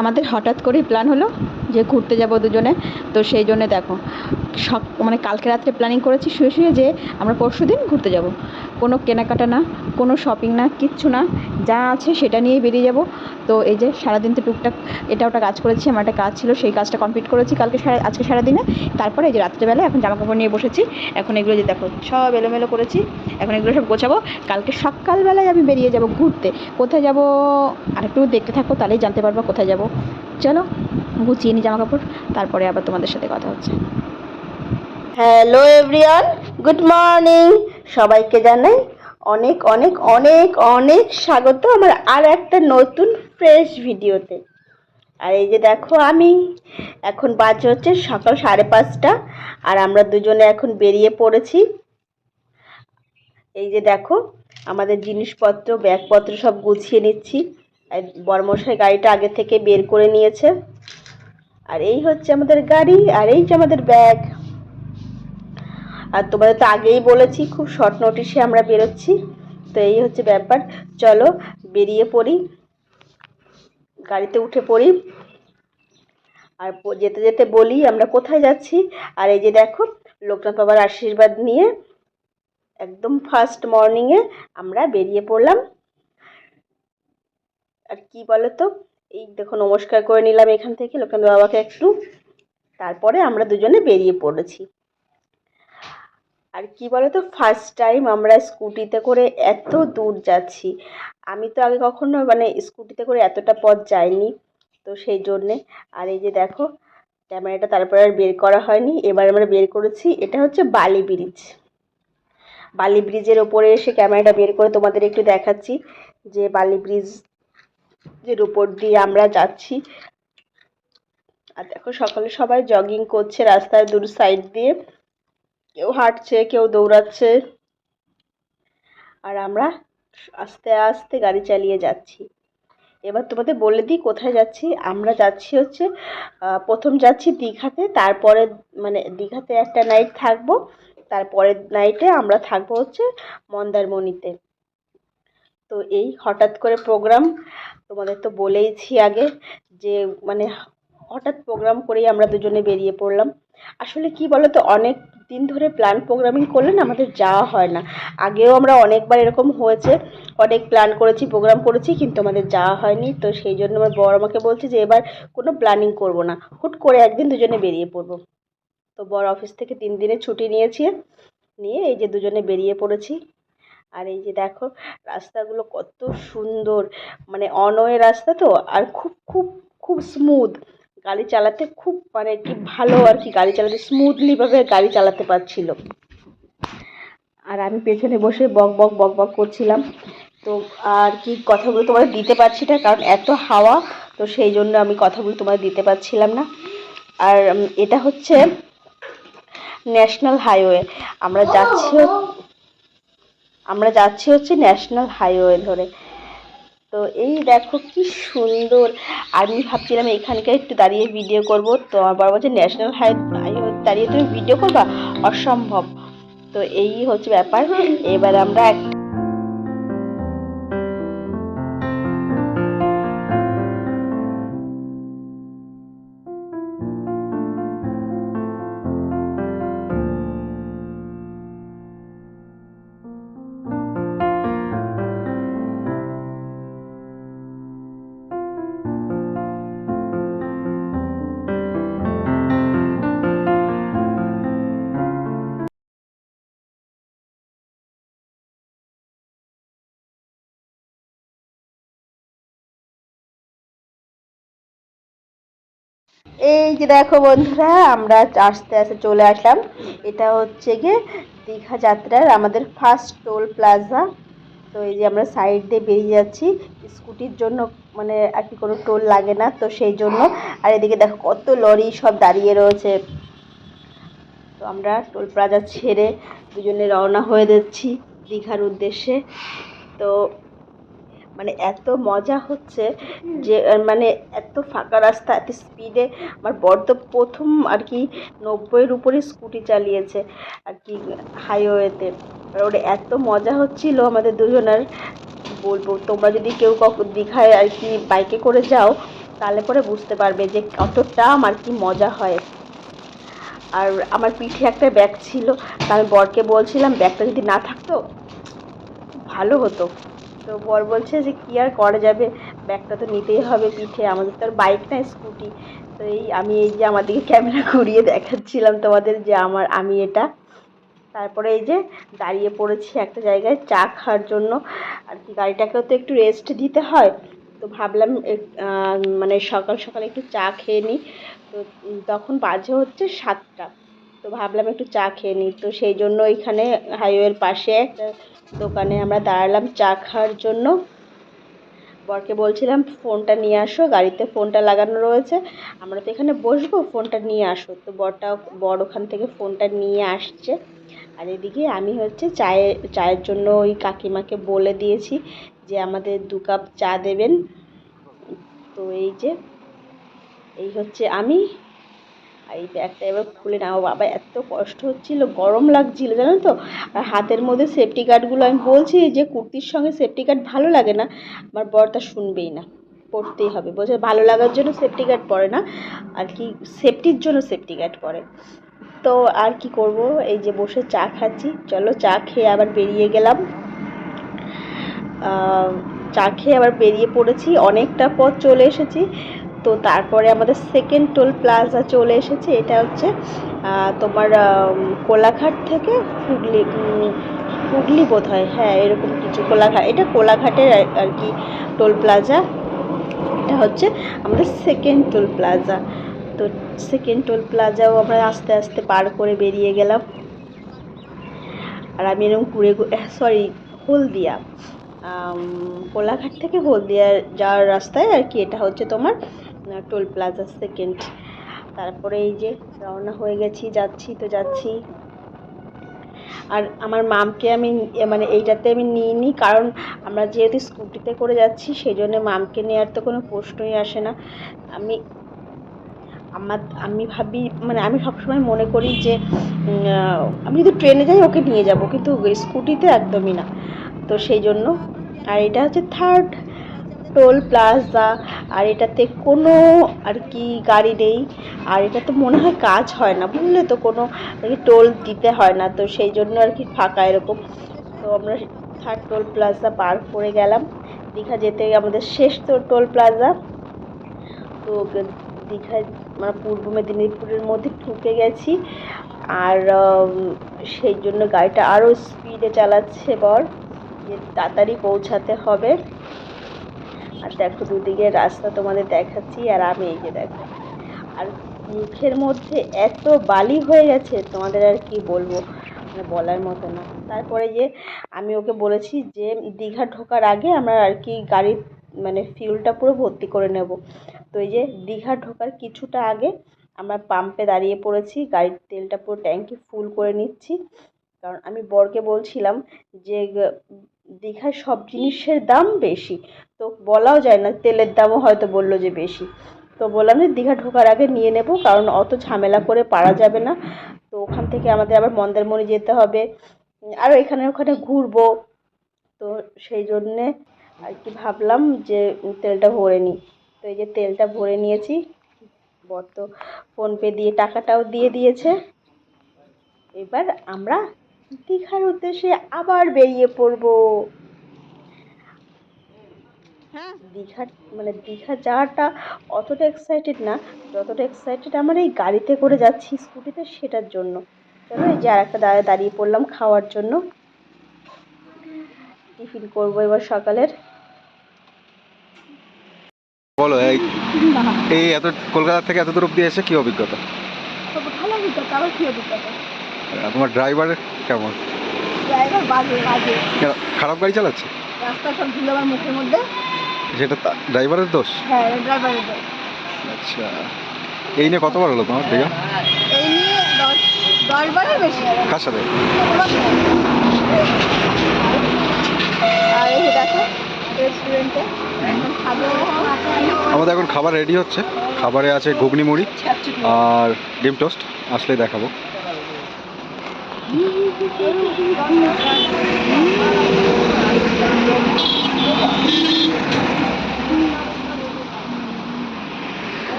আমাদের হঠাৎ করেই প্ল্যান হলো যে ঘুরতে যাব দুজনে। তো সেই জন্যে দেখো মানে কালকে রাত্রে প্ল্যানিং করেছি শুয়ে শুয়ে যে আমরা পরশুদিন ঘুরতে যাব। কোনো কেনাকাটা না, কোনো শপিং না, কিচ্ছু না, যা আছে সেটা নিয়েই বেরিয়ে যাব। তো এই যে সারাদিন তো টুকটাক এটা ওটা কাজ করেছি, আমার একটা কাজ ছিল সেই কাজটা কমপ্লিট করেছি আজকে সারাদিনে। তারপরে এই যে রাত্রেবেলায় এখন জামাকাপড় নিয়ে বসেছি। এখন এগুলো যে দেখো সব এলোমেলো করেছি, এখন এগুলো সব গোছাবো। কালকে সকালবেলায় আমি বেরিয়ে যাব ঘুরতে। কোথায় যাব আরেকটু দেখতে থাকো, তাহলেই জানতে পারবো কোথায় যাব। চলো গুছিয়ে নিই জামাকাপড়, তারপরে আবার তোমাদের সাথে কথা হচ্ছে। Hello everyone, good morning. সবাইকে জানাই অনেক অনেক অনেক অনেক স্বাগত আমার আর একটা নতুন ফ্রেশ ভিডিওতে। আর এই যে দেখো আমি এখন বাজে হচ্ছে সকাল 5:30, আর আমরা দুজনে এখন বেরিয়ে পড়েছি। এই যে দেখো আমাদের জিনিসপত্র ব্যাগপত্র সব গুছিয়ে নিচ্ছি। আর বড়মশাই গাড়িটা আগে থেকে বের করে নিয়েছে। আর এই হচ্ছে আমাদের গাড়ি, আর এই যে আমাদের ব্যাগ। আর তোমাদের তো আগেই বলেছি খুব শর্ট নোটিশে আমরা বেরোচ্ছি। তো এই হচ্ছে ব্যাপার, চলো বেরিয়ে পড়ি, গাড়িতে উঠে পড়ি। আর যেতে যেতে বলি আমরা কোথায় যাচ্ছি। আর এই যে দেখো লোকনাথ বাবার আশীর্বাদ নিয়ে একদম ফার্স্ট মর্নিংয়ে আমরা বেরিয়ে পড়লাম। আর কি বলো তো, এই দেখো নমস্কার করে নিলাম এখান থেকে লোকনাথ বাবাকে একটু, তারপরে আমরা দুজনে বেরিয়ে পড়েছি। আর কি বলতো, ফার্স্ট টাইম আমরা স্কুটিতে করে এত দূর যাচ্ছি। আমি তো আগে কখনো মানে স্কুটিতে করে এতটা পথ যাইনি, তো সেই জন্যে। আর এই যে দেখো ক্যামেরাটা তারপরে আর বের করা হয়নি, এবার আমরা বের করেছি। এটা হচ্ছে বালি ব্রিজ। বালি ব্রিজের ওপরে এসে ক্যামেরাটা বের করে তোমাদের একটু দেখাচ্ছি যে বালি ব্রিজের উপর দিয়ে আমরা যাচ্ছি। আর দেখো সকালে সবাই জগিং করছে রাস্তার দু সাইড দিয়ে, কেউ হাঁটছে কেউ দৌড়াচ্ছে। আর আমরা আস্তে আস্তে গাড়ি চালিয়ে যাচ্ছি। এবার তোমাদের বলে দিই কোথায় যাচ্ছি। আমরা যাচ্ছি হচ্ছে প্রথম যাচ্ছি দীঘাতে, তারপরে মানে দীঘাতে একটা নাইট থাকবো, তারপরের নাইটে আমরা থাকবো হচ্ছে মন্দারমণিতে। তো এই হঠাৎ করে প্রোগ্রাম, তোমাদের তো বলেইছি আগে যে মানে হঠাৎ প্রোগ্রাম করেই আমরা দুজনে বেরিয়ে পড়লাম। আসলে কি বলো তো, অনেক দিন ধরে প্ল্যান প্রোগ্রামিং করলে না আমাদের যাওয়া হয় না। আগেও আমরা অনেকবার এরকম হয়েছে, অনেক প্ল্যান করেছি প্রোগ্রাম করেছি কিন্তু আমাদের যাওয়া হয়নি। তো সেই জন্য আমার বর আমাকে বলছে যে এবার কোনো প্ল্যানিং করব না, হুট করে একদিন দুজনে বেরিয়ে পড়বো। তো বর অফিস থেকে 3 দিনের ছুটি নিয়ে এই যে দুজনে বেরিয়ে পড়েছি। আর এই যে দেখো রাস্তাগুলো কত সুন্দর, মানে অনওয়ে রাস্তা তো, আর খুব খুব খুব স্মুথ। গাড়ি চালাতে খুব মানে কি ভালো, আর কি গাড়ি চালাতে স্মুথলিভাবে গাড়ি চালাতে পারছিল। আর আমি পেছনে বসে বক বক বক বক করছিলাম। তো আর কি কথাগুলো তোমাদের দিতে পারছি না, কারণ এত হাওয়া, তো সেই জন্য আমি কথাগুলো তোমাদের দিতে পারছিলাম না। আর এটা হচ্ছে ন্যাশনাল হাইওয়ে, আমরা যাচ্ছি হচ্ছে ন্যাশনাল হাইওয়ে ধরে। তো এই দেখো কি সুন্দর। আমি ভাবছিলাম এখানকার একটু দাঁড়িয়ে ভিডিও করব, তো আমার বাবা বলছে ন্যাশনাল হাইওয়ে দাঁড়িয়ে তুমি ভিডিও করবা, অসম্ভব। তো এই হচ্ছে ব্যাপার। এবার আমরা এই যে দেখো বন্ধুরা আমরা আস্তে আস্তে চলে আসলাম। এটা হচ্ছে গিয়ে দীঘা যাত্রার আমাদের ফার্স্ট টোল প্লাজা। তো এই যে আমরা সাইড দিয়ে বেরিয়ে যাচ্ছি, স্কুটির জন্য মানে আর কি কোনো টোল লাগে না, তো সেই জন্য। আর এদিকে দেখো কত লরি সব দাঁড়িয়ে রয়েছে। তো আমরা টোল প্লাজা ছেড়ে দুজনে রওনা হয়ে যাচ্ছি দীঘার উদ্দেশ্যে। তো মানে এত মজা হচ্ছে যে মানে এত ফাঁকা রাস্তা, এত স্পিডে। আমার বর তো প্রথম আর কি 90-এর উপরে স্কুটি চালিয়েছে আর কি হাইওয়েতে। আর ওটা এত মজা হচ্ছিল আমাদের দুজনের, বলবো। তোমরা যদি কেউ দীঘায় আর কি বাইকে করে যাও, তাহলে পরে বুঝতে পারবে যে কতটা আর কি মজা হয়। আর আমার পিঠে একটা ব্যাগ ছিল, তা আমি বরকে বলছিলাম ব্যাগটা যদি না থাকতো ভালো হতো। তো বর বলছে যে কী আর করা যাবে, ব্যাগটা তো নিতেই হবে পিঠে, আমাদের তো আর বাইক না স্কুটি। তো আমি এই যে আমার দিকে ক্যামেরা ঘুরিয়ে দেখাচ্ছিলাম তোমাদের যে আমি এটা। তারপরে এই যে দাঁড়িয়ে পড়েছি একটা জায়গায় চা খাওয়ার জন্য। আর কি গাড়িটাকেও তো একটু রেস্ট দিতে হয়, তো ভাবলাম মানে সকাল সকাল একটু চা খেয়ে নিই। তো তখন বাজে হচ্ছে 7টা, তো ভাবলাম একটু চা খেয়ে নিই। তো সেই জন্য এখানে হাইওয়ের পাশে একটা দোকানে আমরা দাঁড়ালাম চা খাওয়ার জন্য। বরকে বলছিলাম ফোনটা নিয়ে আসো, গাড়িতে ফোনটা লাগানো রয়েছে, আমরা তো এখানে বসবো, ফোনটা নিয়ে আসো। তো বর ওখান থেকে ফোনটা নিয়ে আসছে। আর এদিকে আমি হচ্ছে চায়ের জন্য ওই কাকিমাকে বলে দিয়েছি যে আমাদের 2 কাপ চা দেবেন। তো এই হচ্ছে আমি। আর এই ব্যাগটা এবার খুলে নাও, বাবা এত কষ্ট হচ্ছিল, গরম লাগছিল জানো তো। আর হাতের মধ্যে সেফটি গার্ডগুলো, আমি বলছি যে কুর্তির সঙ্গে সেফটি গার্ড ভালো লাগে না, আমার বর তা শুনবেই না, পরতেই হবে। বলছে ভালো লাগার জন্য সেফটি গার্ড পরে না, আর কি সেফটির জন্য সেফটি গার্ড পরে। তো আর কি করব, এই যে বসে চা খাচ্ছি। চলো চা খেয়ে আবার বেরিয়ে গেলাম। চা খেয়ে আবার বেরিয়ে পড়েছি, অনেকটা পথ চলে এসেছি। তো তারপরে আমাদের সেকেন্ড টোল প্লাজা চলে এসেছে। এটা হচ্ছে তোমার কোলাঘাট থেকে হুগলি বোধ হয়, হ্যাঁ এরকম কিছু। এটা কোলাঘাটের আর কি টোল প্লাজা। এটা হচ্ছে আমাদের সেকেন্ড টোল প্লাজা। তো সেকেন্ড টোল প্লাজাও আমরা আস্তে আস্তে পার করে বেরিয়ে গেলাম। আর আমি এরকম সরি, হলদিয়া, কোলাঘাট থেকে হলদিয়া যাওয়ার রাস্তায় আর কি এটা হচ্ছে তোমার টোল প্লাজা সেকেন্ড। তারপরে এই যে রওনা হয়ে গেছি, যাচ্ছি। আর আমার মামকে আমি মানে এইটাতে আমি নিইনি, কারণ আমরা যেহেতু স্কুটিতে করে যাচ্ছি সেই জন্য মামকে নেওয়ার তো কোনো প্রশ্নই আসে না। আমি ভাবি, মানে আমি সবসময় মনে করি যে আমি যদি ট্রেনে যাই ওকে নিয়ে যাব, কিন্তু স্কুটিতে একদমই না। তো সেই জন্য। আর এটা হচ্ছে থার্ড টোল প্লাজা। আর এটাতে কোনো আর কি গাড়ি নেই। আর এটা তো মনে হয় কাজ হয় না, বুঝলে তো, কোনো টোল দিতে হয় না, তো সেই জন্য আর কি ফাঁকা এরকম। তো আমরা থার্ড টোল প্লাজা পার করে গেলাম। দীঘা যেতে আমাদের শেষ তো টোল প্লাজা। তো দীঘায় মানে পূর্ব মেদিনীপুরের মধ্যে ঢুকে গেছি। আর সেই জন্য গাড়িটা আরও স্পিডে চালাচ্ছে বর, যে তাড়াতাড়ি পৌঁছাতে হবে। আর দেখো দুদিকে রাস্তা তোমাদের দেখাচ্ছি, আর আমি এই যে দেখো, আর মুখের মধ্যে এত বালি হয়ে গেছে তোমাদের আর কি বলবো, মানে বলার মতো না। তারপরে যে আমি ওকে বলেছি যে দীঘা ঢোকার আগে আমরা আর কি গাড়ির মানে ফিউলটা পুরো ভর্তি করে নেব। তো এই যে দীঘা ঢোকার কিছুটা আগে আমরা পাম্পে দাঁড়িয়ে পড়েছি, গাড়ির তেলটা পুরো ট্যাঙ্কি ফুল করে নিচ্ছি। কারণ আমি বরকে বলছিলাম যে দীঘায় সব জিনিসের দাম বেশি, তো বলাও যায় না, তেলের দামও হয়তো বললো যে বেশি। তো বললাম যে দীঘা ঢোকার আগে নিয়ে নেব, কারণ অত ঝামেলা করে পারা যাবে না। তো ওখান থেকে আমাদের আবার মন্দারমণি যেতে হবে, আরও এখানে ওখানে ঘুরবো। তো সেই জন্যে আর কি ভাবলাম যে তেলটা ভরে নিই। তো এই যে তেলটা ভরে নিয়েছি, বর তো ফোনপে দিয়ে টাকাটাও দিয়ে দিয়েছে। এবার আমরা দীঘার উদ্দেশ্যে আবার বেরিয়ে পড়বো। হ্যাঁ, দীঘা যাওয়াটা অতটা এক্সাইটেড না, যতটা এক্সাইটেড আমার এই গাড়িতে করে যাচ্ছি স্কুটিতে সেটার জন্য। চলো এই যে আর একটা দাঁড়িয়ে পড়লাম খাওয়ার জন্য, টিফিন করবো এবার সকালের। বলো এই এত কলকাতা থেকে এত দূর অব্দি এসে কি অভিজ্ঞতা? ভালো অভিজ্ঞতা। আবার কি অভিজ্ঞতা? তোমার ড্রাইভার কেমন? ড্রাইভার বাজে বাজে, খারাপ গাড়ি চালাচ্ছে? রাস্তা সব ধুলো আমার মুখের মধ্যে। সেটা ড্রাইভারের দোষ? হ্যাঁ, ড্রাইভারের দোষ। আচ্ছা, এই নিয়ে কতবার হলো তোমার দীঘা? এই নিয়ে 10 বারের বেশি। কার সাথে? আর এই যে দেখো রেস্টুরেন্টে খাবো। আমাদের এখন খাবার রেডি হচ্ছে, খাবারে আছে ঘুগনি মুড়ি আর ডিম টোস্ট, আসলেই দেখাবো।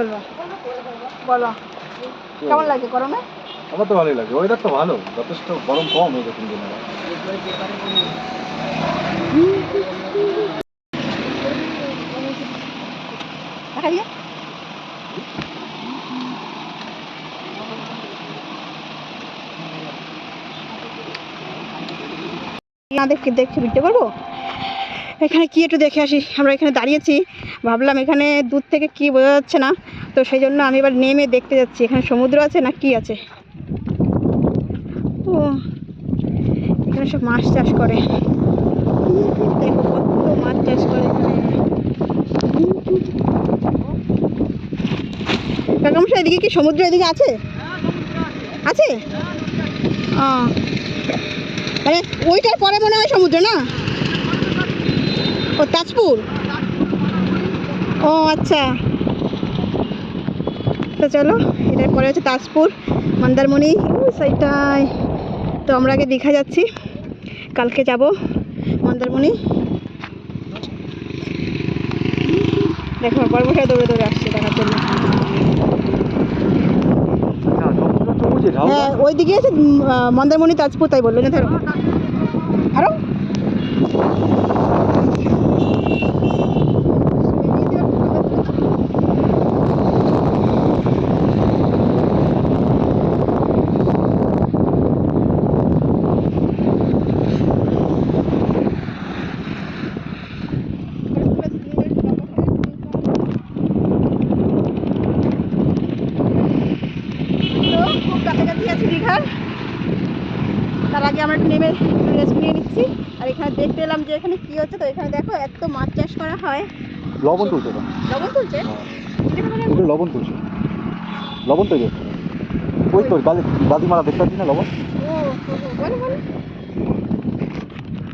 বলবো? বলো কেমন লাগে গরমে? আমার তো ভালোই লাগে, ওয়েদার তো ভালো, যথেষ্ট গরম কম এই দেখুন দিনে। দেখা দিয়ে না দেখি ভিডিও করবো। এখানে কি একটু দেখে আসি। আমরা এখানে দাঁড়িয়েছি, ভাবলাম এখানে দূর থেকে কি বোঝা যাচ্ছে না, তো সেই জন্য আমি এবার নেমে দেখতে যাচ্ছি এখানে সমুদ্র আছে না কি আছে। ও এখানে সব মাছ চাষ করে, দেখো কত মাছ চাষ করে এখানে। কাকামশাই এদিকে কি সমুদ্র এদিকে আছে? আছে মানে ওইটার পরে মনে হয় সমুদ্র না? ও তাজপুর, ও আচ্ছা। তো চলো, এটার পরে হচ্ছে তাজপুর, মন্দারমণি ওই সাইডটায়। তো আমরা আগে দীঘা যাচ্ছি, কালকে যাব মন্দারমণি। দেখো বর্মশাই দৌড়ে দৌড়ে আসছে দেখার জন্য। হ্যাঁ ওই দিকে আছে মন্দারমণি তাজপুর, তাই বললো না। ধরো আরো খুব কাছাকাছি আছে দীঘার। তার আগে আমরা একটু নেমে রেস্ট নিয়ে নিচ্ছি। আর এখানে দেখতে এলাম যে এখানে কি হচ্ছে। তো এখানে দেখো এত মাছ চাষ করা হয়। লবণ তুলছে, লবণ তুলছে, লবণ তুলছে, লবণ তৈরি হচ্ছে। ওই তো দাদিমারা দেখতে পাচ্ছি না লবণ।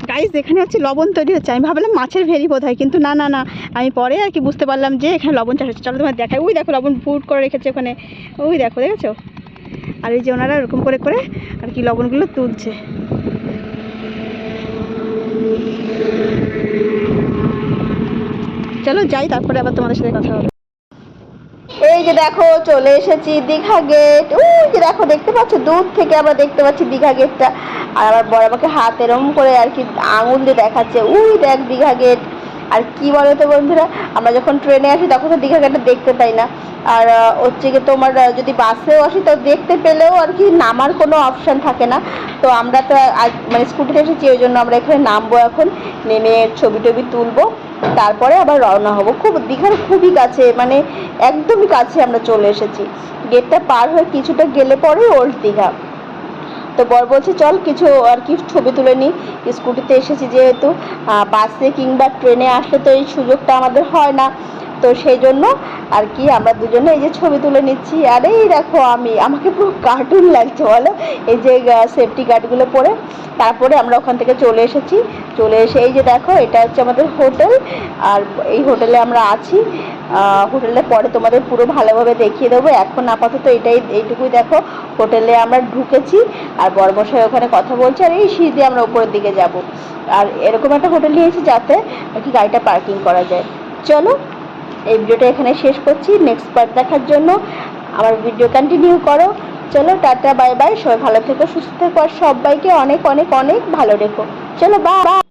গাইস এখানে হচ্ছে লবণ তৈরি হচ্ছে। আমি ভাবলাম মাছের ভেরি বোধ হয়, কিন্তু না না না, আমি পরে আর কি বুঝতে পারলাম যে এখানে লবণ চাষ হচ্ছে। চলো তোমার দেখাই। ওই দেখো লবণ ফুট করে রেখেছে ওখানে, ওই দেখো, দেখেছো? আর এই যে ওনারা এরকম করে করে আর কি লবণগুলো তুলছে। চলো যাই, তারপরে আবার তোমাদের সাথে কথা হবে। এই যে দেখো চলে এসেছি দীঘা গেট। ওই যে দেখো দেখতে পাচ্ছ, দূর থেকে আমরা দেখতে পাচ্ছি দীঘা গেটটা। আর আমার বড় আমাকে হাত এরম করে আর কি আঙুল দিয়ে দেখাচ্ছে, ওই দেখ দীঘা গেট। আর কি বলো তো বন্ধুরা, আমরা যখন ট্রেনে আসি তখন তো দীঘা গেটটা দেখতে পাই না। আর হচ্ছে কি তোমার যদি বাসেও আসি তো দেখতে পেলেও আর কি নামার কোনো অপশান থাকে না। তো আমরা তো মানে স্কুটিতে এসেছি, ওই জন্য আমরা এখানে নামবো, এখন নেমে ছবি টবি তুলবো, তারপরে আবার রওনা হব। খুব দীঘার খুবই কাছে, মানে একদমই কাছে আমরা চলে এসেছি। গেটটা পার হয়ে কিছুটা গেলে পরে ওল্ড দীঘা। তো বর বলছে চল কিছু আর কি ছবি তুলে নিই, স্কুটিতে এসেছি যেহেতু, বাসে কিংবা ট্রেনে আসলে তো এই সুযোগটা আমাদের হয় না। তো সেই জন্য আর কি আমরা দুজনে এই যে ছবি তুলে নিচ্ছি। আর এই দেখো আমাকে পুরো কার্টুন লাগছে বলো, এই যে সেফটি গার্ডগুলো পরে। তারপরে আমরা ওখান থেকে চলে এসেছি। চলে এসে এই যে দেখো এটা হচ্ছে আমাদের হোটেল। আর এই হোটেলে আমরা আছি। হোটেলে পরে তোমাদের পুরো ভালোভাবে দেখিয়ে দেবো। এখন আপাতত এইটুকুই দেখো, হোটেলে আমরা ঢুকেছি আর বড়মশাই ওখানে কথা বলছে, আর এই সিঁড়ি দিয়ে আমরা উপরের দিকে যাব। আর এরকম একটা হোটেল নিয়েছি যাতে আর কি গাড়িটা পার্কিং করা যায়। চলো এই ভিডিওটা এখানে শেষ করছি। নেক্সট পার্ট দেখার জন্য আমার ভিডিও কন্টিনিউ করো। চলো টাটা বাই বাই, সবাই ভালো থেকো, সুস্থ থেকো, আর সবাইকে অনেক অনেক অনেক ভালো রেখো। চলো বাই।